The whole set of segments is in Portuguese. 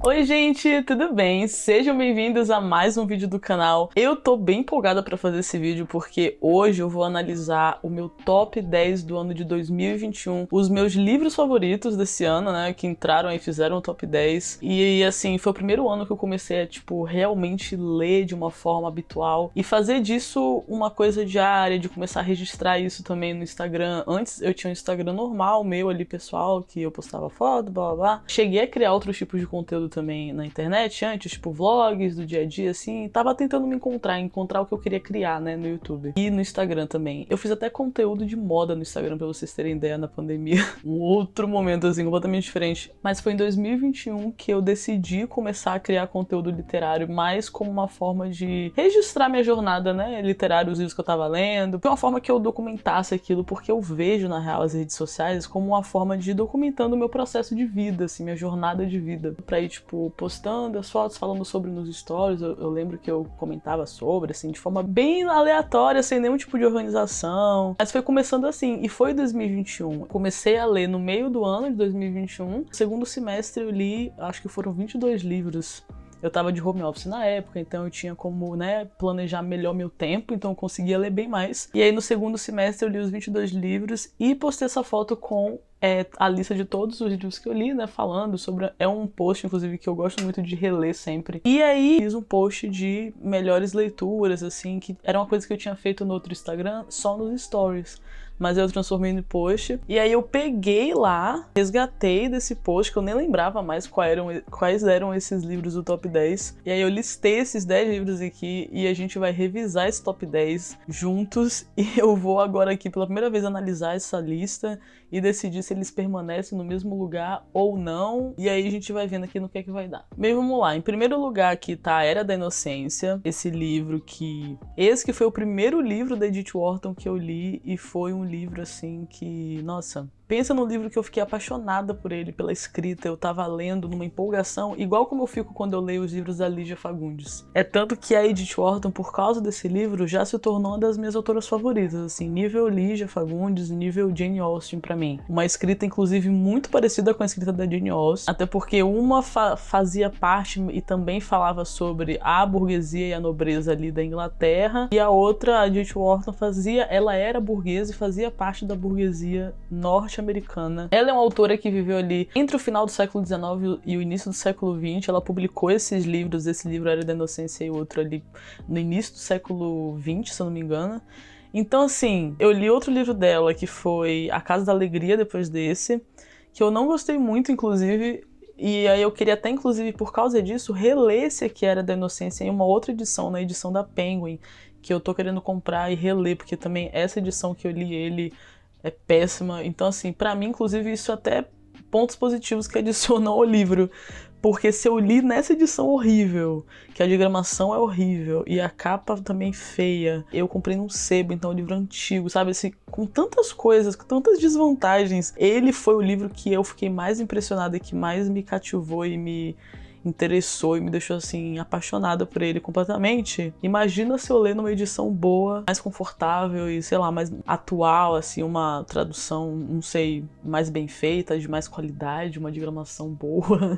Oi gente, tudo bem? Sejam bem-vindos a mais um vídeo do canal. Eu tô bem empolgada pra fazer esse vídeo porque hoje eu vou analisar o meu top 10 do ano de 2021, os meus livros favoritos desse ano, né, que entraram e fizeram o top 10. E assim, foi o primeiro ano que eu comecei a, realmente ler de uma forma habitual e fazer disso uma coisa diária, de começar a registrar isso também no Instagram. Antes eu tinha um Instagram normal, meu ali pessoal, que eu postava foto, blá blá blá. Cheguei a criar outros tipos de conteúdo também na internet antes, tipo vlogs do dia a dia, assim, tava tentando me encontrar o que eu queria criar, né, no YouTube e no Instagram também. Eu fiz até conteúdo de moda no Instagram, pra vocês terem ideia, na pandemia. Um outro momento, assim, completamente diferente. Mas foi em 2021 que eu decidi começar a criar conteúdo literário mais como uma forma de registrar minha jornada, né, literária, os livros que eu tava lendo, de uma forma que eu documentasse aquilo, porque eu vejo, na real, as redes sociais como uma forma de ir documentando o meu processo de vida, assim, minha jornada de vida, pra ir, postando as fotos, falando sobre nos stories. Eu lembro que eu comentava sobre, assim, de forma bem aleatória, sem nenhum tipo de organização. Mas foi começando assim, e foi 2021. Comecei a ler no meio do ano de 2021. Segundo semestre eu li, acho que foram 22 livros. Eu tava de home office na época, então eu tinha como, né, planejar melhor meu tempo, então eu conseguia ler bem mais. E aí no segundo semestre eu li os 22 livros e postei essa foto com a lista de todos os livros que eu li, né, falando sobre... É um post, inclusive, que eu gosto muito de reler sempre. E aí fiz um post de melhores leituras, assim, que era uma coisa que eu tinha feito no outro Instagram, só nos stories. Mas eu transformei no post. E aí eu peguei lá, resgatei desse post, que eu nem lembrava mais quais eram esses livros do top 10. E aí eu listei esses 10 livros aqui e a gente vai revisar esse top 10 juntos. E eu vou agora aqui pela primeira vez analisar essa lista e decidir se eles permanecem no mesmo lugar ou não. E aí a gente vai vendo aqui no que é que vai dar. Bem, vamos lá. Em primeiro lugar aqui tá A Era da Inocência. Esse livro que... Esse que foi o primeiro livro da Edith Wharton que eu li e foi um livro assim que, nossa, pensa no livro que eu fiquei apaixonada por ele, pela escrita. Eu tava lendo numa empolgação, igual como eu fico quando eu leio os livros da Lígia Fagundes. É tanto que a Edith Wharton, por causa desse livro, já se tornou uma das minhas autoras favoritas, assim, nível Lígia Fagundes, nível Jane Austen pra mim. Uma escrita, inclusive, muito parecida com a escrita da Jane Austen, até porque uma fazia parte e também falava sobre a burguesia e a nobreza ali da Inglaterra, e a outra, a Edith Wharton, ela era burguesa e fazia parte da burguesia norte-americana. Ela é uma autora que viveu ali entre o final do século XIX e o início do século XX. Ela publicou esses livros, esse livro Era da Inocência e outro ali no início do século XX, se eu não me engano. Então, assim, eu li outro livro dela, que foi A Casa da Alegria, depois desse, que eu não gostei muito, inclusive, e aí eu queria até, inclusive, por causa disso, reler esse aqui Era da Inocência em uma outra edição, na edição da Penguin, que eu tô querendo comprar e reler, porque também essa edição que eu li ele é péssima. Então, assim, pra mim, inclusive, isso até pontos positivos que adicionam ao livro. Porque se eu li nessa edição horrível, que a diagramação é horrível e a capa também feia, eu comprei num sebo, então é um livro antigo, sabe? Assim, com tantas coisas, com tantas desvantagens. Ele foi o livro que eu fiquei mais impressionada e que mais me cativou e me interessou e me deixou, assim, apaixonada por ele completamente. Imagina se eu ler numa edição boa, mais confortável e, sei lá, mais atual, assim, uma tradução, não sei, mais bem feita, de mais qualidade, uma diagramação boa.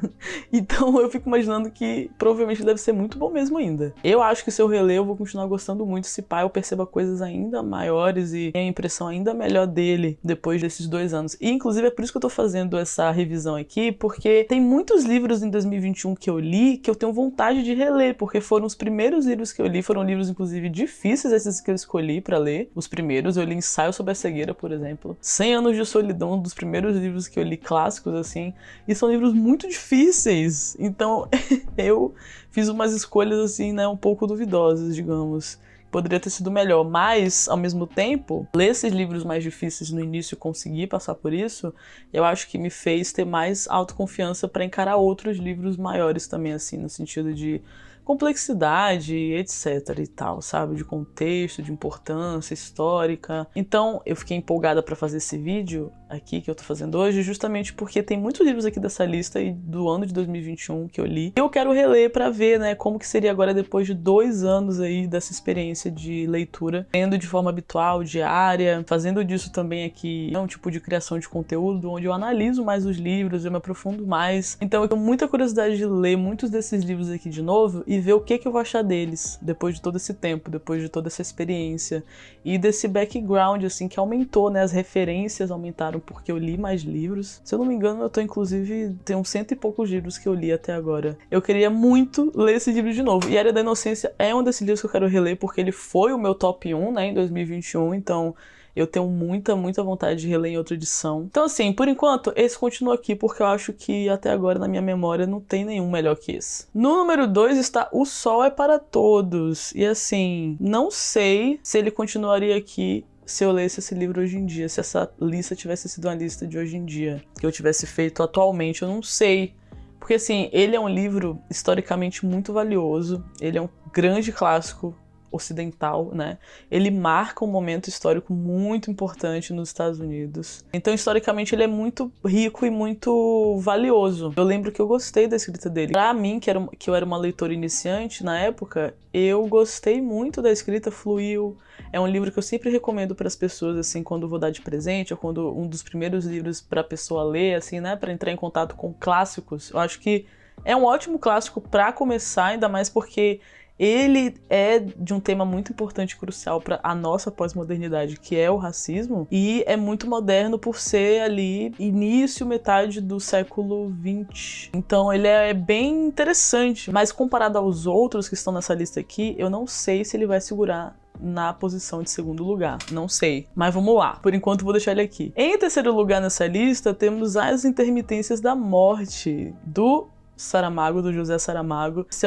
Então eu fico imaginando que provavelmente deve ser muito bom mesmo ainda. Eu acho que se eu reler eu vou continuar gostando muito, se pá, eu perceba coisas ainda maiores e tenho a impressão ainda melhor dele depois desses 2 anos. E inclusive é por isso que eu tô fazendo essa revisão aqui, porque tem muitos livros em 2021 que eu li que eu tenho vontade de reler, porque foram os primeiros livros que eu li, foram livros inclusive difíceis esses que eu escolhi pra ler. Os primeiros, eu li Ensaio sobre a Cegueira, por exemplo. 100 Anos de Solidão, um dos primeiros livros que eu li clássicos, assim, e são livros muito difíceis. Então eu fiz umas escolhas, assim, né, um pouco duvidosas, digamos. Poderia ter sido melhor, mas, ao mesmo tempo, ler esses livros mais difíceis no início e conseguir passar por isso, eu acho que me fez ter mais autoconfiança para encarar outros livros maiores também, assim, no sentido de complexidade, etc e tal, sabe? De contexto, de importância histórica. Então, eu fiquei empolgada pra fazer esse vídeo aqui que eu tô fazendo hoje, justamente porque tem muitos livros aqui dessa lista e do ano de 2021 que eu li. Eu quero reler pra ver, né, como que seria agora depois de 2 anos aí dessa experiência de leitura, lendo de forma habitual, diária, fazendo disso também aqui um tipo de criação de conteúdo, onde eu analiso mais os livros, eu me aprofundo mais. Então eu tenho muita curiosidade de ler muitos desses livros aqui de novo e ver o que eu vou achar deles, depois de todo esse tempo, depois de toda essa experiência, e desse background, assim, que aumentou, né, as referências aumentaram porque eu li mais livros. Se eu não me engano, eu tô inclusive, tem uns 100 e poucos livros que eu li até agora. Eu queria muito ler esse livro de novo. E A Era da Inocência é um desses livros que eu quero reler, porque ele foi o meu top 1, né, em 2021, então eu tenho muita vontade de reler em outra edição. Então assim, por enquanto, esse continua aqui, porque eu acho que até agora na minha memória não tem nenhum melhor que esse. No número 2 está O Sol é para Todos. E assim, não sei se ele continuaria aqui se eu lesse esse livro hoje em dia, se essa lista tivesse sido uma lista de hoje em dia, que eu tivesse feito atualmente, eu não sei. Porque assim, ele é um livro historicamente muito valioso, ele é um grande clássico ocidental, né? Ele marca um momento histórico muito importante nos Estados Unidos. Então, historicamente, ele é muito rico e muito valioso. Eu lembro que eu gostei da escrita dele. Pra mim, que eu era uma leitora iniciante na época, eu gostei muito da escrita, fluiu. É um livro que eu sempre recomendo para as pessoas, assim, quando vou dar de presente, ou quando um dos primeiros livros pra pessoa ler, assim, né? Pra entrar em contato com clássicos. Eu acho que é um ótimo clássico pra começar, ainda mais porque ele é de um tema muito importante e crucial para a nossa pós-modernidade, que é o racismo, e é muito moderno por ser ali início, metade do século XX. Então ele é bem interessante, mas comparado aos outros que estão nessa lista aqui, eu não sei se ele vai segurar na posição de segundo lugar, não sei, mas vamos lá, por enquanto vou deixar ele aqui. Em terceiro lugar nessa lista temos As Intermitências da Morte, do Saramago, do José Saramago. Esse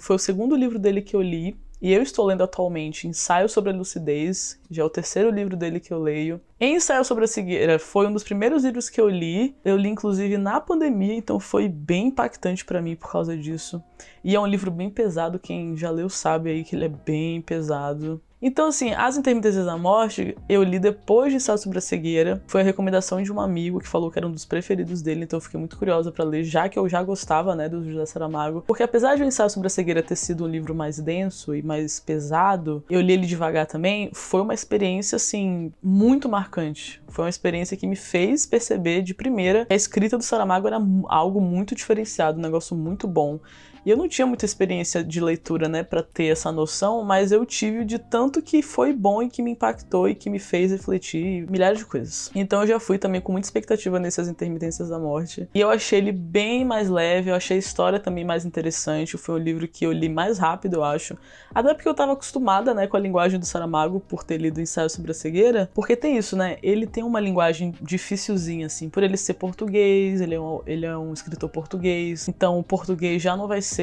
foi o segundo livro dele que eu li, e eu estou lendo atualmente Ensaio sobre a Lucidez, já é o terceiro livro dele que eu leio. Ensaio sobre a Cegueira foi um dos primeiros livros que eu li inclusive na pandemia, então foi bem impactante pra mim por causa disso. E é um livro bem pesado, quem já leu sabe aí que ele é bem pesado. Então assim, As Intermitências da Morte eu li depois de Ensaio sobre a Cegueira. Foi a recomendação de um amigo que falou que era um dos preferidos dele, então eu fiquei muito curiosa pra ler, já que eu já gostava, né, do José Saramago. Porque apesar de o Ensaio sobre a Cegueira ter sido um livro mais denso e mais pesado, eu li ele devagar também, foi uma experiência, assim, muito marcante. Foi uma experiência que me fez perceber de primeira que a escrita do Saramago era algo muito diferenciado, um negócio muito bom. E eu não tinha muita experiência de leitura, né, pra ter essa noção, mas eu tive de tanto que foi bom e que me impactou e que me fez refletir milhares de coisas. Então eu já fui também com muita expectativa nessas Intermitências da Morte. E eu achei ele bem mais leve, eu achei a história também mais interessante. Foi um livro que eu li mais rápido, eu acho. Até porque eu tava acostumada, né, com a linguagem do Saramago por ter lido Ensaio sobre a Cegueira. Porque tem isso, né, ele tem uma linguagem dificilzinha, assim, por ele ser português, ele é um escritor português. Então o português já não vai ser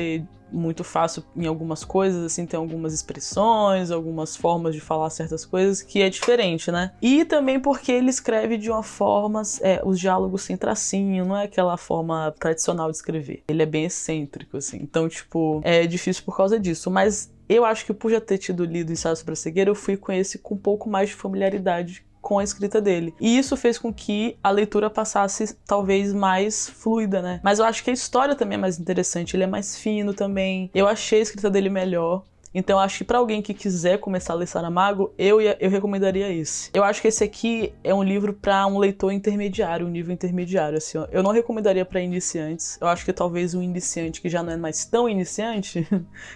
muito fácil em algumas coisas, assim, tem algumas expressões, algumas formas de falar certas coisas que é diferente, né? E também porque ele escreve de uma forma, os diálogos sem tracinho, não é aquela forma tradicional de escrever. Ele é bem excêntrico, assim, então, tipo, é difícil por causa disso, mas eu acho que por já ter tido lido Ensaio sobre a Cegueira, eu fui com esse com um pouco mais de familiaridade com a escrita dele. E isso fez com que a leitura passasse talvez mais fluida, né? Mas eu acho que a história também é mais interessante, ele é mais fino também. Eu achei a escrita dele melhor. Então eu acho que pra alguém que quiser começar a ler Saramago, eu recomendaria esse. Eu acho que esse aqui é um livro pra um leitor intermediário, um nível intermediário, assim, ó. Eu não recomendaria pra iniciantes. Eu acho que talvez um iniciante que já não é mais tão iniciante,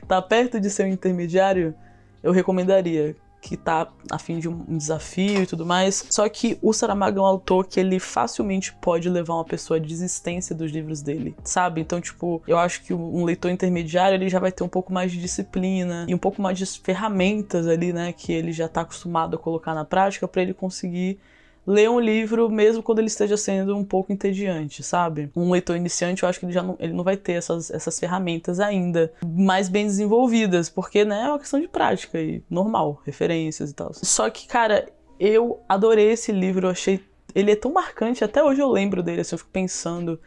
tá perto de ser um intermediário, eu recomendaria, que tá a fim de um desafio e tudo mais. Só que o Saramago é um autor que ele facilmente pode levar uma pessoa à desistência dos livros dele, sabe? Então, tipo, eu acho que um leitor intermediário, ele já vai ter um pouco mais de disciplina e um pouco mais de ferramentas ali, né, que ele já tá acostumado a colocar na prática pra ele conseguir ler um livro mesmo quando ele esteja sendo um pouco entediante, sabe? Um leitor iniciante, eu acho que ele não vai ter essas ferramentas ainda mais bem desenvolvidas, porque, né, é uma questão de prática e normal, referências e tal. Só que, cara, eu adorei esse livro, eu achei... Ele é tão marcante, até hoje eu lembro dele, assim, eu fico pensando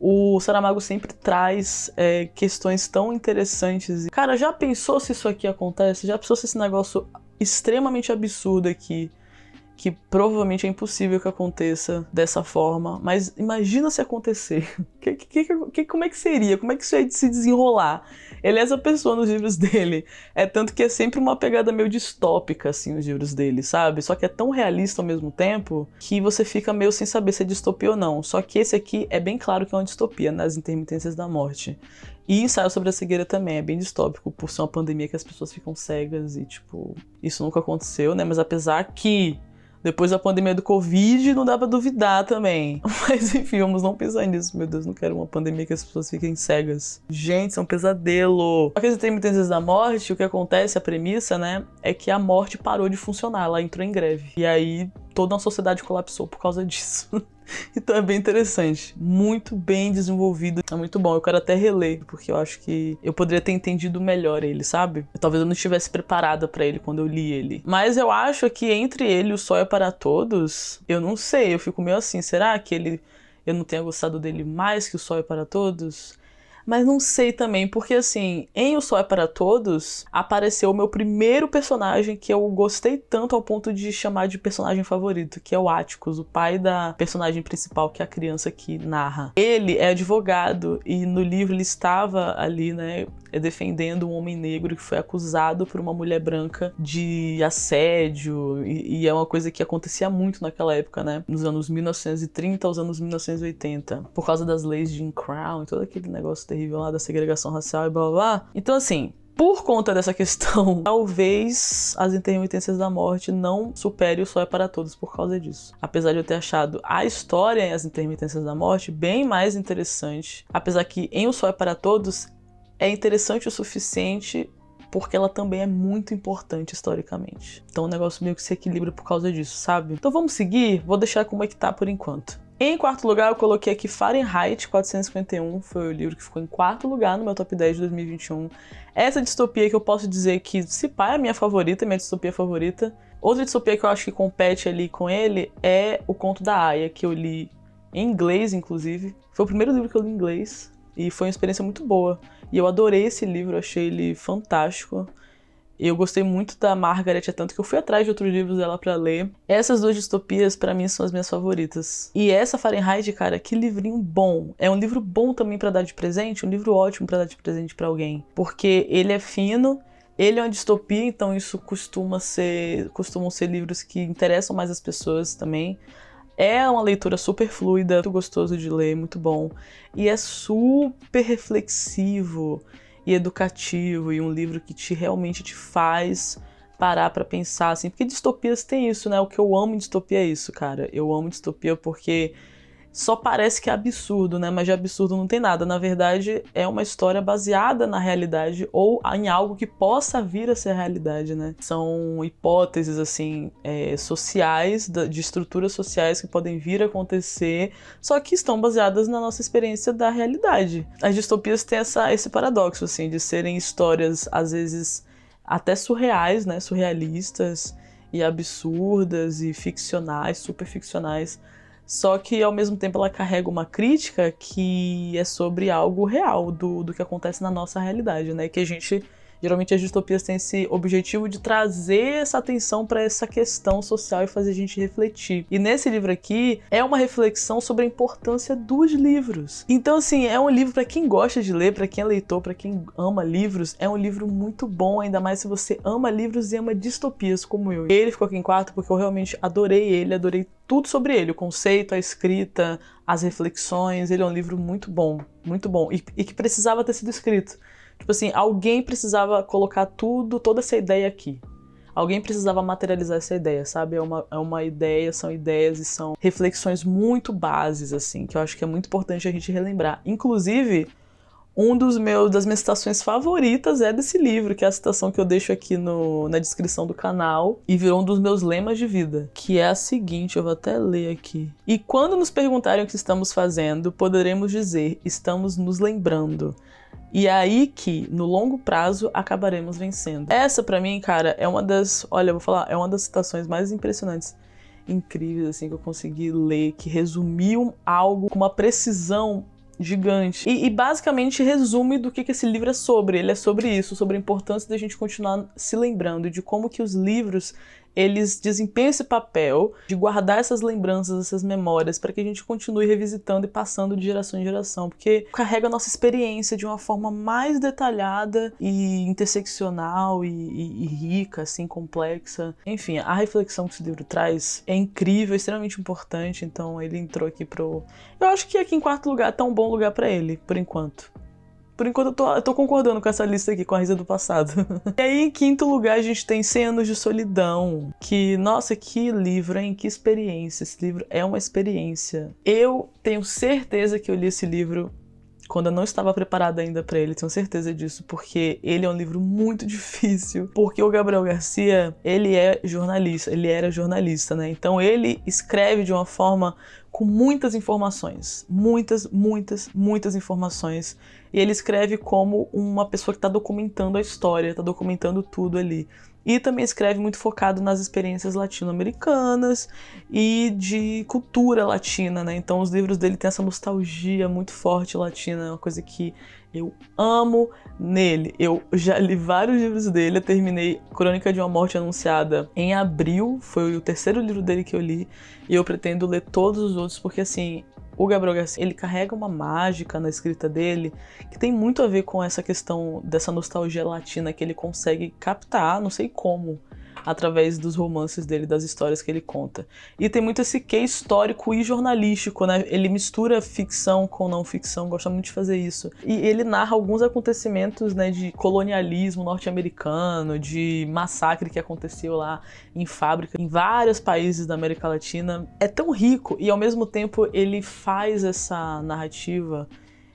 O Saramago sempre traz questões tão interessantes. Cara, já pensou se isso aqui acontece? Já pensou se esse negócio extremamente absurdo aqui, que provavelmente é impossível que aconteça dessa forma, mas imagina se acontecer. Como é que seria? Como é que isso ia se desenrolar? Ele é essa pessoa nos livros dele. É tanto que é sempre uma pegada meio distópica, assim, os livros dele, sabe? Só que é tão realista ao mesmo tempo que você fica meio sem saber se é distopia ou não. Só que esse aqui é bem claro que é uma distopia, nas Intermitências da Morte. E Ensaio sobre a Cegueira também é bem distópico, por ser uma pandemia que as pessoas ficam cegas e, tipo, isso nunca aconteceu, né? Mas apesar que depois da pandemia do Covid, não dá pra duvidar também. Mas enfim, vamos não pensar nisso. Meu Deus, não quero uma pandemia que as pessoas fiquem cegas. Gente, isso é um pesadelo. Só que as Intermitências da Morte, o que acontece, a premissa, né, é que a morte parou de funcionar, ela entrou em greve. E aí, toda uma sociedade colapsou por causa disso. Então é bem interessante, muito bem desenvolvido, é muito bom. Eu quero até reler, porque eu acho que eu poderia ter entendido melhor ele, sabe? Talvez eu não estivesse preparada pra ele quando eu li ele. Mas eu acho que entre ele e O Sol é para Todos, eu não sei, eu fico meio assim, será que eu não tenha gostado dele mais que O Sol é para Todos? Mas não sei também, porque assim, em O Sol é para Todos, apareceu o meu primeiro personagem que eu gostei tanto ao ponto de chamar de personagem favorito, que é o Atticus, o pai da personagem principal, que é a criança que narra. Ele é advogado e no livro ele estava ali, né, defendendo um homem negro que foi acusado por uma mulher branca de assédio, e é uma coisa que acontecia muito naquela época, né, nos anos 1930 aos anos 1980, por causa das leis de Jim Crow e todo aquele negócio terrível lá da segregação racial e blá blá blá. Então assim, por conta dessa questão, talvez As Intermitências da Morte não supere O Sol é para Todos por causa disso. Apesar de eu ter achado a história em As Intermitências da Morte bem mais interessante, apesar que em O Sol é para Todos é interessante o suficiente porque ela também é muito importante historicamente. Então o negócio meio que se equilibra por causa disso, sabe? Então vamos seguir? Vou deixar como é que tá por enquanto. Em quarto lugar, eu coloquei aqui Fahrenheit 451, foi o livro que ficou em quarto lugar no meu top 10 de 2021. Essa distopia que eu posso dizer que, se pá, é a minha favorita, minha distopia favorita. Outra distopia que eu acho que compete ali com ele é O Conto da Aia, que eu li em inglês, inclusive. Foi o primeiro livro que eu li em inglês e foi uma experiência muito boa. E eu adorei esse livro, achei ele fantástico. Eu gostei muito da Margaret, é tanto que eu fui atrás de outros livros dela pra ler. Essas duas distopias, pra mim, são as minhas favoritas. E essa Fahrenheit, cara, que livrinho bom. É um livro bom também pra dar de presente, um livro ótimo pra dar de presente pra alguém. Porque ele é fino, ele é uma distopia, então isso costumam ser livros que interessam mais as pessoas também. É uma leitura super fluida, muito gostoso de ler, muito bom. E é super reflexivo e educativo, e um livro que realmente te faz parar pra pensar, assim. Porque distopias tem isso, né? O que eu amo em distopia é isso, cara. Eu amo distopia porque só parece que é absurdo, né? Mas de absurdo não tem nada. Na verdade, é uma história baseada na realidade ou em algo que possa vir a ser a realidade, né? São hipóteses, assim, sociais, de estruturas sociais que podem vir a acontecer, só que estão baseadas na nossa experiência da realidade. As distopias têm esse paradoxo, assim, de serem histórias, às vezes, até surreais, né? Surrealistas e absurdas e ficcionais, super ficcionais. Só que, ao mesmo tempo, ela carrega uma crítica que é sobre algo real, do que acontece na nossa realidade, né? Que a gente, geralmente as distopias têm esse objetivo de trazer essa atenção para essa questão social e fazer a gente refletir. E nesse livro aqui, é uma reflexão sobre a importância dos livros. Então, assim, é um livro para quem gosta de ler, para quem é leitor, para quem ama livros, é um livro muito bom, ainda mais se você ama livros e ama distopias como eu. Ele ficou aqui em quarto porque eu realmente adorei ele, adorei tudo sobre ele, o conceito, a escrita, as reflexões. Ele é um livro muito bom, e que precisava ter sido escrito. Tipo assim, alguém precisava colocar toda essa ideia aqui. Alguém precisava materializar essa ideia, sabe? É uma ideia, são ideias e são reflexões muito bases, assim, que eu acho que é muito importante a gente relembrar. Inclusive, das minhas citações favoritas é desse livro, que é a citação que eu deixo aqui na descrição do canal, e virou um dos meus lemas de vida, que é a seguinte, eu vou até ler aqui. E quando nos perguntarem o que estamos fazendo, poderemos dizer, estamos nos lembrando. E é aí que, no longo prazo, acabaremos vencendo. Essa, pra mim, cara, é uma das... Olha, eu vou falar, é uma das citações mais impressionantes, incríveis, assim, que eu consegui ler, que resumiu algo com uma precisão gigante. E basicamente resume do que esse livro é sobre. Ele é sobre isso, sobre a importância da gente continuar se lembrando de como que os livros, eles desempenham esse papel de guardar essas lembranças, essas memórias, para que a gente continue revisitando e passando de geração em geração, porque carrega a nossa experiência de uma forma mais detalhada e interseccional e rica, assim, complexa. Enfim, a reflexão que esse livro traz é incrível, extremamente importante, então ele entrou aqui pro... Eu acho que aqui em quarto lugar tá um bom lugar para ele, por enquanto. Por enquanto eu tô concordando com essa lista aqui, com a Risa do Passado. E aí, em quinto lugar, a gente tem 100 Anos de Solidão. Que, nossa, que livro, hein? Que experiência. Esse livro é uma experiência. Eu tenho certeza que eu li esse livro quando eu não estava preparada ainda para ele, tenho certeza disso, porque ele é um livro muito difícil, porque o Gabriel Garcia, ele é jornalista, ele era jornalista, né? Então ele escreve de uma forma com muitas informações, muitas informações, e ele escreve como uma pessoa que está documentando a história, está documentando tudo ali. E também escreve muito focado nas experiências latino-americanas e de cultura latina, né? Então os livros dele têm essa nostalgia muito forte latina, é uma coisa que eu amo nele. Eu já li vários livros dele, eu terminei Crônica de uma Morte Anunciada em abril, foi o terceiro livro dele que eu li, e eu pretendo ler todos os outros, porque assim... O Gabriel Garcia, ele carrega uma mágica na escrita dele que tem muito a ver com essa questão dessa nostalgia latina que ele consegue captar, não sei como, através dos romances dele, das histórias que ele conta. E tem muito esse quê histórico e jornalístico, né? Ele mistura ficção com não ficção, gosta muito de fazer isso. E ele narra alguns acontecimentos, né, de colonialismo norte-americano, de massacre que aconteceu lá em fábrica, em vários países da América Latina. É tão rico e, ao mesmo tempo, ele faz essa narrativa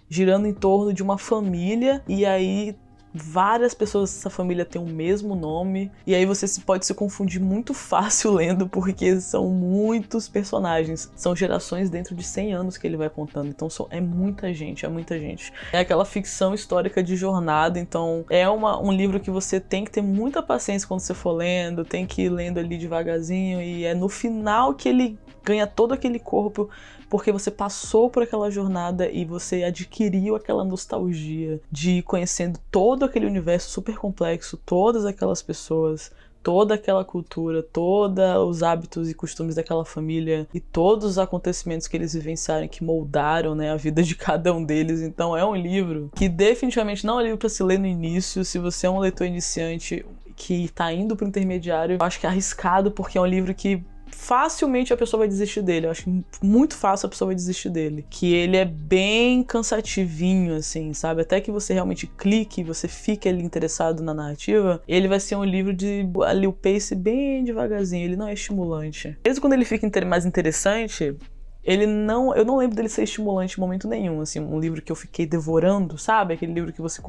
girando em torno de uma família, e aí várias pessoas dessa família têm o mesmo nome, e aí você pode se confundir muito fácil lendo, porque são muitos personagens, são gerações dentro de 100 anos que ele vai contando, então é muita gente, é muita gente. É aquela ficção histórica de jornada, então é um livro que você tem que ter muita paciência quando você for lendo, tem que ir lendo ali devagarzinho, e é no final que ele ganha todo aquele corpo, porque você passou por aquela jornada e você adquiriu aquela nostalgia de ir conhecendo todo aquele universo super complexo, todas aquelas pessoas, toda aquela cultura, todos os hábitos e costumes daquela família e todos os acontecimentos que eles vivenciaram, que moldaram, né, a vida de cada um deles. Então é um livro que definitivamente não é um livro para se ler no início. Se você é um leitor iniciante que está indo para o intermediário, eu acho que é arriscado, porque é um livro que facilmente a pessoa vai desistir dele. Eu acho muito fácil a pessoa vai desistir dele. Que ele é bem cansativinho, assim, sabe? Até que você realmente clique, você fique ali interessado na narrativa, ele vai ser um livro de ali o pace bem devagarzinho, ele não é estimulante. Mesmo quando ele fica mais interessante, eu não lembro dele ser estimulante em momento nenhum, assim, um livro que eu fiquei devorando, sabe? Aquele livro que você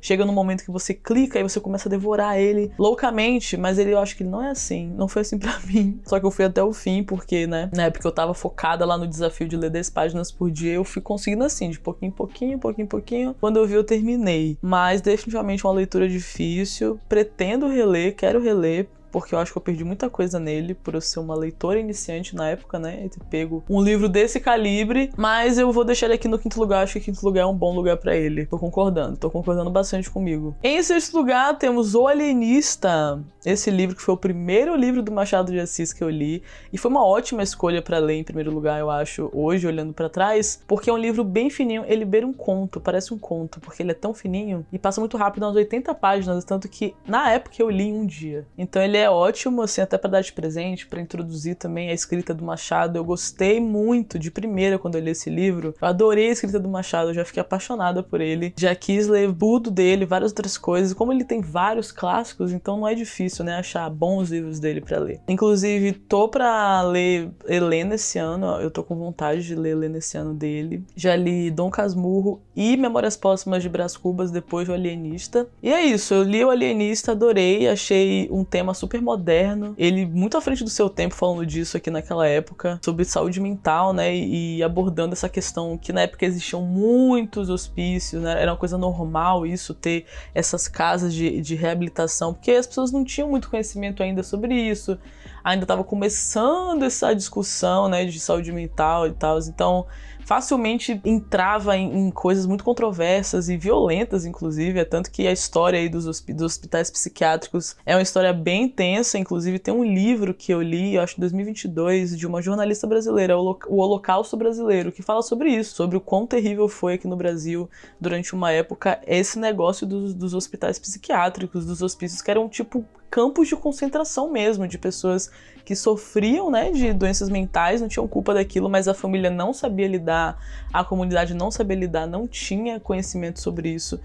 chega num momento que você clica e você começa a devorar ele loucamente, mas eu acho que ele não é assim, não foi assim pra mim. Só que eu fui até o fim, porque, né, na época eu tava focada lá no desafio de ler 10 páginas por dia, eu fui conseguindo assim, de pouquinho em pouquinho, quando eu vi eu terminei. Mas definitivamente uma leitura difícil, pretendo reler, quero reler, porque eu acho que eu perdi muita coisa nele, por eu ser uma leitora iniciante na época, né, e ter pego um livro desse calibre, mas eu vou deixar ele aqui no quinto lugar, acho que quinto lugar é um bom lugar pra ele. Tô concordando bastante comigo. Em sexto lugar, temos O Alienista, esse livro que foi o primeiro livro do Machado de Assis que eu li, e foi uma ótima escolha pra ler em primeiro lugar, eu acho, hoje, olhando pra trás, porque é um livro bem fininho, ele beira um conto, parece um conto, porque ele é tão fininho, e passa muito rápido, umas 80 páginas, tanto que na época eu li em um dia. Então ele é ótimo, assim, até pra dar de presente, pra introduzir também a escrita do Machado. Eu gostei muito de primeira quando eu li esse livro. Eu adorei a escrita do Machado, eu já fiquei apaixonada por ele. Já quis ler tudo dele, várias outras coisas. Como ele tem vários clássicos, então não é difícil, né, achar bons livros dele pra ler. Inclusive, tô pra ler Helena esse ano, eu tô com vontade de ler Helena esse ano dele. Já li Dom Casmurro e Memórias Póstumas de Brás Cubas, depois do Alienista. E é isso, eu li o Alienista, adorei, achei um tema super moderno, ele muito à frente do seu tempo falando disso aqui naquela época, sobre saúde mental, né, e abordando essa questão que na época existiam muitos hospícios, né, era uma coisa normal isso, ter essas casas de reabilitação, porque as pessoas não tinham muito conhecimento ainda sobre isso. ainda estava começando essa discussão, né, de saúde mental e tal, então facilmente entrava em coisas muito controversas e violentas, inclusive, é tanto que a história aí dos hospitais psiquiátricos é uma história bem intensa, inclusive tem um livro que eu li, eu acho em 2022, de uma jornalista brasileira, o Holocausto Brasileiro, que fala sobre isso, sobre o quão terrível foi aqui no Brasil, durante uma época, esse negócio dos hospitais psiquiátricos, dos hospícios, que eram tipo campos de concentração mesmo, de pessoas que sofriam, né, de doenças mentais, não tinham culpa daquilo, mas a família não sabia lidar, a comunidade não sabia lidar, não tinha conhecimento sobre isso.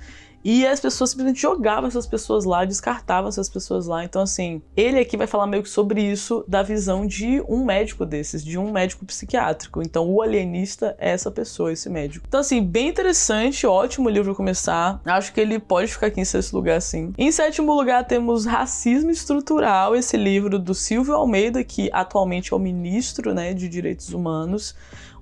E as pessoas simplesmente jogavam essas pessoas lá, descartavam essas pessoas lá. Então, assim, ele aqui vai falar meio que sobre isso da visão de um médico desses, de um médico psiquiátrico. Então, o alienista é essa pessoa, esse médico. Então, assim, bem interessante, ótimo livro pra começar. Acho que ele pode ficar aqui em sexto lugar, sim. Em sétimo lugar, temos Racismo Estrutural, esse livro do Silvio Almeida, que atualmente é o ministro, né, de Direitos Humanos.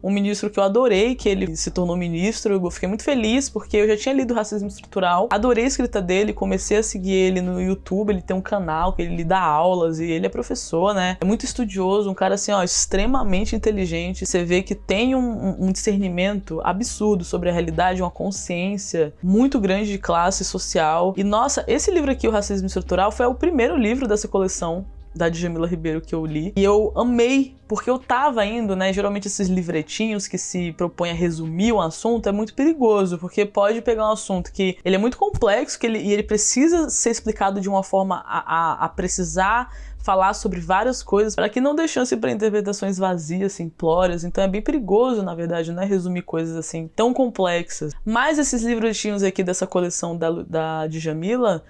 Um ministro que eu adorei, que ele se tornou ministro, eu fiquei muito feliz, porque eu já tinha lido Racismo Estrutural, adorei a escrita dele, comecei a seguir ele no YouTube, ele tem um canal que ele dá aulas, e ele é professor, né, é muito estudioso, um cara assim, ó, extremamente inteligente, você vê que tem um discernimento absurdo sobre a realidade, uma consciência muito grande de classe social, e nossa, esse livro aqui, o Racismo Estrutural, foi o primeiro livro dessa coleção da Djamila Ribeiro que eu li, e eu amei, porque eu tava indo, né, geralmente esses livretinhos que se propõem a resumir um assunto é muito perigoso, porque pode pegar um assunto que ele é muito complexo, e ele precisa ser explicado de uma forma a precisar falar sobre várias coisas, para que não dê chance para interpretações vazias, simplórias. Então é bem perigoso, na verdade, né, resumir coisas assim tão complexas. Mas esses livretinhos aqui dessa coleção da Djamila,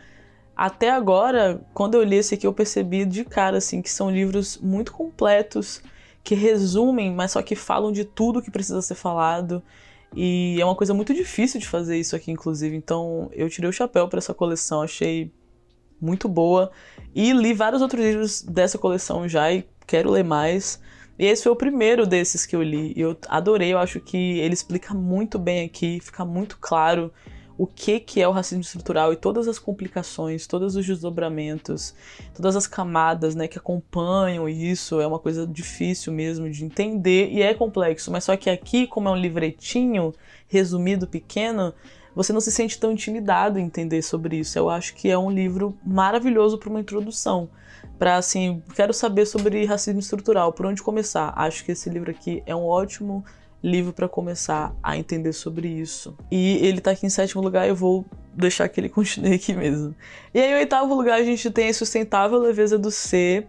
até agora, quando eu li esse aqui, eu percebi de cara, assim, que são livros muito completos, que resumem, mas só que falam de tudo que precisa ser falado. E é uma coisa muito difícil de fazer isso aqui, inclusive. Então, eu tirei o chapéu para essa coleção, achei muito boa. E li vários outros livros dessa coleção já e quero ler mais. E esse foi o primeiro desses que eu li. E eu adorei, eu acho que ele explica muito bem aqui, fica muito claro o que é o racismo estrutural e todas as complicações, todos os desdobramentos, todas as camadas, né, que acompanham isso. É uma coisa difícil mesmo de entender e é complexo, mas só que aqui, como é um livretinho resumido, pequeno, você não se sente tão intimidado em entender sobre isso. Eu acho que é um livro maravilhoso para uma introdução, para assim, quero saber sobre racismo estrutural, por onde começar? Acho que esse livro aqui é um ótimo livro para começar a entender sobre isso. E ele tá aqui em sétimo lugar, eu vou deixar que ele continue aqui mesmo. E aí, em oitavo lugar, a gente tem A Sustentável Leveza do Ser.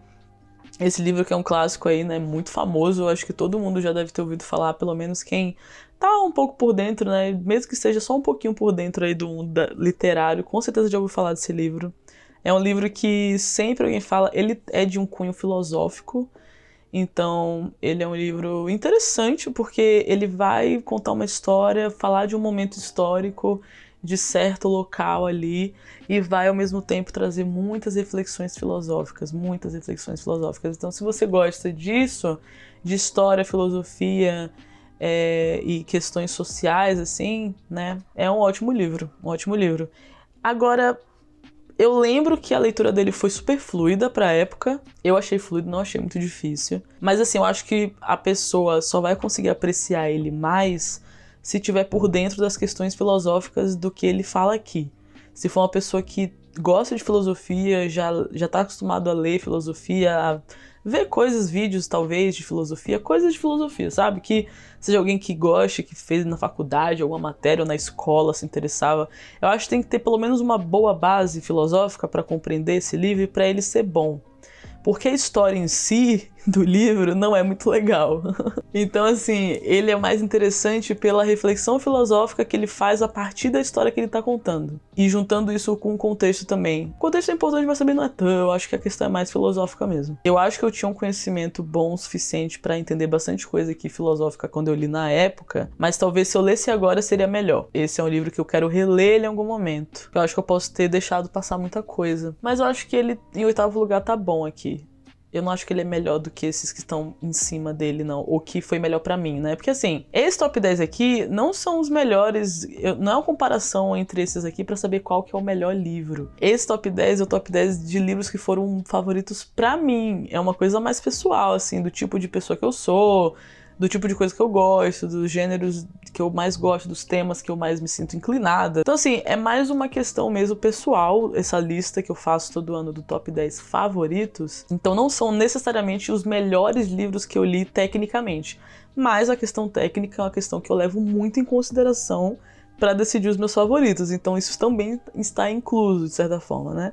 Esse livro que é um clássico aí, né, muito famoso, eu acho que todo mundo já deve ter ouvido falar, pelo menos quem tá um pouco por dentro, né, mesmo que seja só um pouquinho por dentro aí do literário, com certeza já ouviu falar desse livro. É um livro que sempre alguém fala, ele é de um cunho filosófico. Então, ele é um livro interessante porque ele vai contar uma história, falar de um momento histórico de certo local ali e vai ao mesmo tempo trazer muitas reflexões filosóficas, muitas reflexões filosóficas. Então, se você gosta disso, de história, filosofia e questões sociais, assim, né, é um ótimo livro, um ótimo livro. Agora, eu lembro que a leitura dele foi super fluida pra época. Eu achei fluido, não achei muito difícil. Mas assim, eu acho que a pessoa só vai conseguir apreciar ele mais se tiver por dentro das questões filosóficas do que ele fala aqui. Se for uma pessoa que gosta de filosofia, já tá acostumado a ler filosofia, a ver coisas, vídeos talvez de filosofia, coisas de filosofia, sabe? Que seja alguém que goste, que fez na faculdade, alguma matéria ou na escola, se interessava. Eu acho que tem que ter pelo menos uma boa base filosófica para compreender esse livro e para ele ser bom. Porque a história em si do livro não é muito legal. Então, assim, ele é mais interessante pela reflexão filosófica que ele faz a partir da história que ele tá contando. E juntando isso com o contexto também. O contexto é importante, mas também não é tão. Eu acho que a questão é mais filosófica mesmo. Eu acho que eu tinha um conhecimento bom o suficiente pra entender bastante coisa aqui filosófica quando eu li na época, mas talvez se eu lesse agora seria melhor. Esse é um livro que eu quero reler ele em algum momento. Eu acho que eu posso ter deixado passar muita coisa. Mas eu acho que ele, em oitavo lugar, tá bom aqui. eu não acho que ele é melhor do que esses que estão em cima dele, não. Ou que foi melhor pra mim, né? Porque assim, esse top 10 aqui não são os melhores, não é uma comparação entre esses aqui pra saber qual que é o melhor livro. Esse top 10 é o top 10 de livros que foram favoritos pra mim. É uma coisa mais pessoal, assim, do tipo de pessoa que eu sou, do tipo de coisa que eu gosto, dos gêneros que eu mais gosto, dos temas que eu mais me sinto inclinada. Então assim, é mais uma questão mesmo pessoal, essa lista que eu faço todo ano do top 10 favoritos. Então não são necessariamente os melhores livros que eu li tecnicamente, mas a questão técnica é uma questão que eu levo muito em consideração para decidir os meus favoritos, então isso também está incluso, de certa forma, né?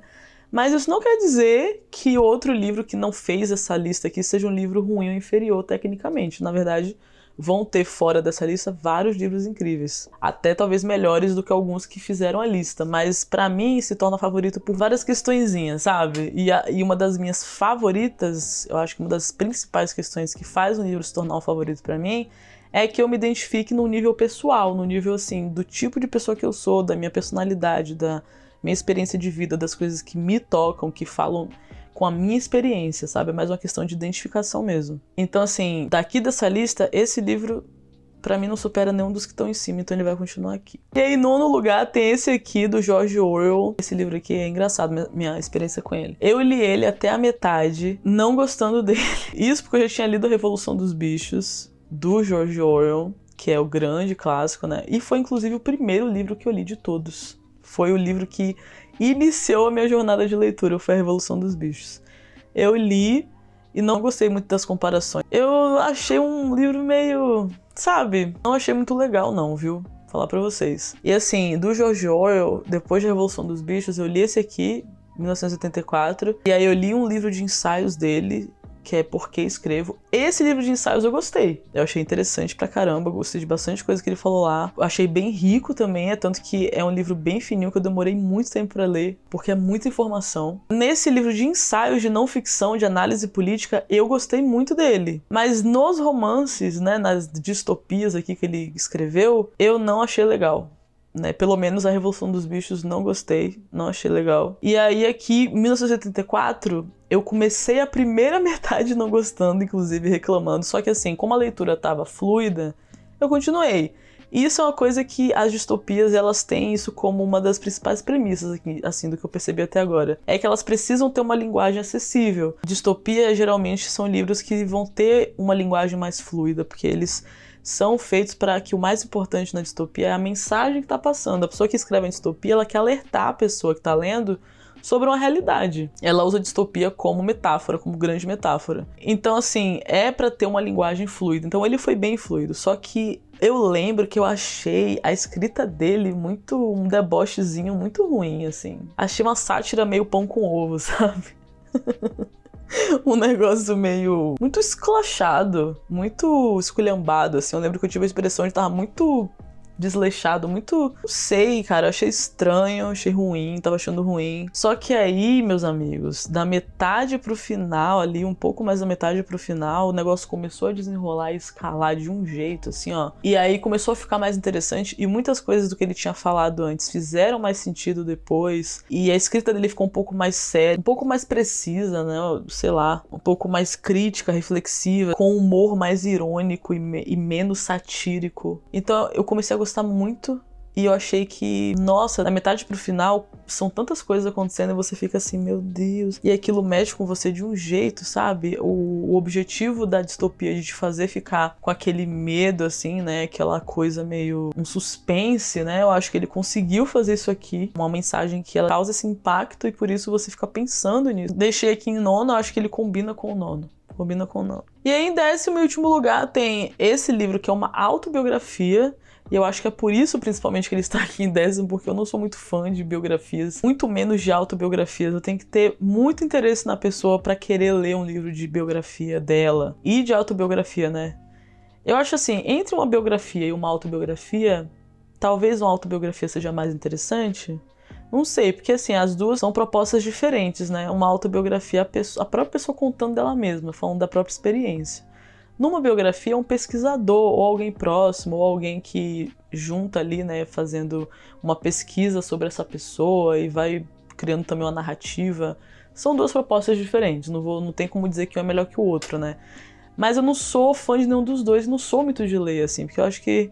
Mas isso não quer dizer que outro livro que não fez essa lista aqui seja um livro ruim ou inferior tecnicamente. Na verdade, vão ter fora dessa lista vários livros incríveis. Até talvez melhores do que alguns que fizeram a lista. Mas pra mim se torna favorito por várias questõezinhas, sabe? E uma das minhas favoritas, eu acho que uma das principais questões que faz um livro se tornar um favorito pra mim, é que eu me identifique no nível pessoal, no nível assim, do tipo de pessoa que eu sou, da minha personalidade, da minha experiência de vida, das coisas que me tocam, que falam com a minha experiência, sabe? É mais uma questão de identificação mesmo. Então, assim, daqui dessa lista, esse livro, pra mim, não supera nenhum dos que estão em cima, então ele vai continuar aqui. E aí, em nono lugar, tem esse aqui, do George Orwell. Esse livro aqui é engraçado, minha experiência com ele. Eu li ele até a metade, não gostando dele. Isso porque eu já tinha lido A Revolução dos Bichos, do George Orwell, que é o grande clássico, né? E foi, inclusive, o primeiro livro que eu li de todos. Foi o livro que iniciou a minha jornada de leitura, foi A Revolução dos Bichos. Eu li e não gostei muito das comparações. Eu achei um livro meio, sabe? Não achei muito legal não, viu? Vou falar pra vocês. E assim, do George Orwell, depois da Revolução dos Bichos, eu li esse aqui, 1984. E aí eu li um livro de ensaios dele, que é Por que Escrevo. Esse livro de ensaios eu gostei. Eu achei interessante pra caramba, gostei de bastante coisa que ele falou lá. Achei bem rico também, é tanto que é um livro bem fininho que eu demorei muito tempo pra ler, porque é muita informação. Nesse livro de ensaios de não ficção, de análise política, eu gostei muito dele. Mas nos romances, né, nas distopias aqui que ele escreveu, eu não achei legal. Né? Pelo menos A Revolução dos Bichos não gostei, não achei legal. E aí aqui, 1984, eu comecei a primeira metade não gostando, inclusive reclamando, só que assim, como a leitura tava fluida, eu continuei. E isso é uma coisa que as distopias, elas têm isso como uma das principais premissas aqui, assim, do que eu percebi até agora. É que elas precisam ter uma linguagem acessível. Distopia, geralmente, são livros que vão ter uma linguagem mais fluida, porque eles são feitos para que o mais importante na distopia é a mensagem que está passando. A pessoa que escreve a distopia, ela quer alertar a pessoa que está lendo sobre uma realidade. Ela usa a distopia como metáfora, como grande metáfora. Então, assim, é para ter uma linguagem fluida. Então, ele foi bem fluido. Só que eu lembro que eu achei a escrita dele muito, um debochezinho muito ruim, assim. Achei uma sátira meio pão com ovo, sabe? Um negócio meio muito esculachado, muito esculhambado, assim. Eu lembro que eu tive a expressão de estar muito desleixado, muito... Não sei, cara, eu achei estranho, achei ruim, tava achando ruim. Só que aí, meus amigos, da metade pro final ali, um pouco mais da metade pro final, o negócio começou a desenrolar e escalar de um jeito, assim, ó. E aí começou a ficar mais interessante e muitas coisas do que ele tinha falado antes fizeram mais sentido depois. E a escrita dele ficou um pouco mais séria, um pouco mais precisa, né? Sei lá, um pouco mais crítica, reflexiva, com um humor mais irônico e menos satírico. Então eu comecei a gostar muito e eu achei que, nossa, da metade pro final são tantas coisas acontecendo e você fica assim, meu Deus, e aquilo mexe com você de um jeito, sabe? O objetivo da distopia de te fazer ficar com aquele medo, assim, né? Aquela coisa meio um suspense, né? Eu acho que ele conseguiu fazer isso aqui, uma mensagem que ela causa esse impacto e por isso você fica pensando nisso. Deixei aqui em nono, eu acho que ele combina com o nono. Combina com o nono. E aí, em 10º e último lugar, tem esse livro que é uma autobiografia. E eu acho que é por isso, principalmente, que ele está aqui em 10º, porque eu não sou muito fã de biografias, muito menos de autobiografias. Eu tenho que ter muito interesse na pessoa para querer ler um livro de biografia dela e de autobiografia, né? Eu acho assim, entre uma biografia e uma autobiografia, talvez uma autobiografia seja mais interessante. Não sei, porque assim, as duas são propostas diferentes, né? Uma autobiografia, a própria pessoa contando dela mesma, falando da própria experiência. Numa biografia, um pesquisador, ou alguém próximo, ou alguém que junta ali, né, fazendo uma pesquisa sobre essa pessoa e vai criando também uma narrativa São duas propostas diferentes, não tem como dizer que um é melhor que o outro, né? Mas eu não sou fã de nenhum dos dois, não sou muito de ler, assim, porque eu acho que,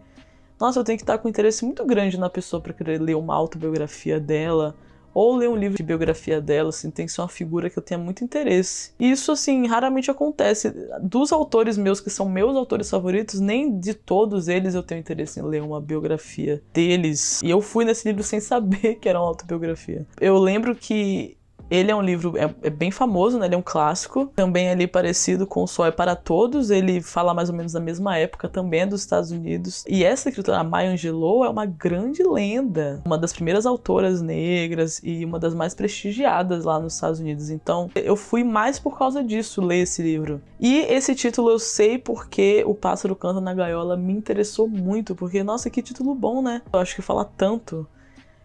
nossa, eu tenho que estar com um interesse muito grande na pessoa pra querer ler uma autobiografia dela, ou ler um livro de biografia dela, assim, tem que ser uma figura que eu tenha muito interesse. E isso, assim, raramente acontece. Dos autores meus, que são meus autores favoritos, nem de todos eles eu tenho interesse em ler uma biografia deles. E eu fui nesse livro sem saber que era uma autobiografia. Eu lembro que ele é um livro, é bem famoso, né? Ele é um clássico, também ali parecido com O Sol é para Todos. Ele fala mais ou menos da mesma época, também é dos Estados Unidos. E essa escritora, a Maya Angelou, é uma grande lenda, uma das primeiras autoras negras e uma das mais prestigiadas lá nos Estados Unidos. Então, eu fui mais por causa disso ler esse livro. E esse título eu sei porque O Pássaro Canta na Gaiola me interessou muito, porque, nossa, que título bom, né? Eu acho que fala tanto.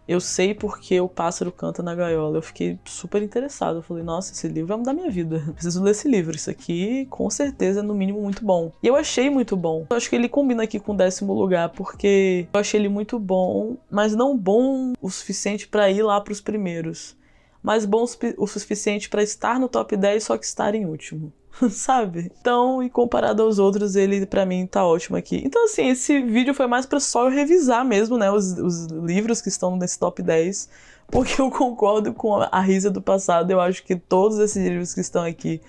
Eu sei porque o pássaro canta na gaiola. Eu fiquei super interessado. Eu falei, nossa, esse livro vai mudar minha vida. Eu preciso ler esse livro. Isso aqui, com certeza, é no mínimo muito bom. E eu achei muito bom. Eu acho que ele combina aqui com o 10º lugar, porque eu achei ele muito bom, mas não bom o suficiente pra ir lá pros primeiros. Mas bom o suficiente pra estar no top 10, só que estar em último. Sabe? Então, e comparado aos outros, ele pra mim tá ótimo aqui. Então, assim, esse vídeo foi mais pra só eu revisar mesmo, né, os livros que estão nesse top 10, porque eu concordo com a Risa do passado. Eu acho que todos esses livros que estão aqui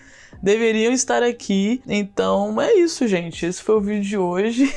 deveriam estar aqui. Então é isso, gente. Esse foi o vídeo de hoje.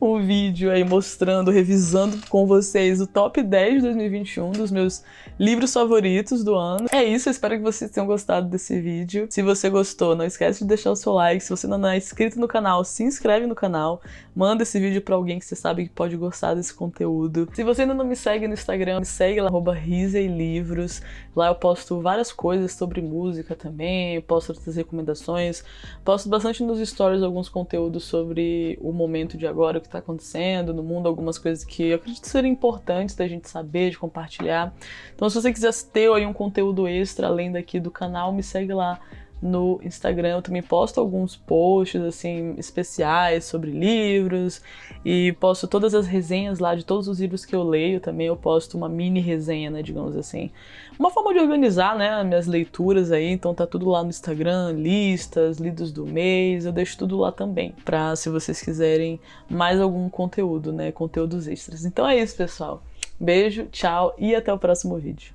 Um vídeo aí mostrando, revisando com vocês o top 10 de 2021 dos meus livros favoritos do ano. É isso, eu espero que vocês tenham gostado desse vídeo. Se você gostou, não esquece de deixar o seu like. Se você não é inscrito no canal, se inscreve no canal. Manda esse vídeo pra alguém que você sabe que pode gostar desse conteúdo. Se você ainda não me segue no Instagram, me segue lá, @RisaELivros. Lá eu posto várias coisas sobre música também, eu posto outras recomendações. Posto bastante nos stories alguns conteúdos sobre o momento de agora, o que tá acontecendo no mundo, algumas coisas que eu acredito serem importantes da gente saber, de compartilhar. Então, se você quiser ter aí um conteúdo extra além daqui do canal, me segue lá no Instagram. Eu também posto alguns posts assim especiais sobre livros e posto todas as resenhas lá de todos os livros que eu leio. Também eu posto uma mini resenha, né, digamos assim. Uma forma de organizar, né, as minhas leituras aí. Então tá tudo lá no Instagram, listas, lidos do mês, eu deixo tudo lá também, pra se vocês quiserem mais algum conteúdo, né, conteúdos extras. Então é isso, pessoal. Beijo, tchau e até o próximo vídeo.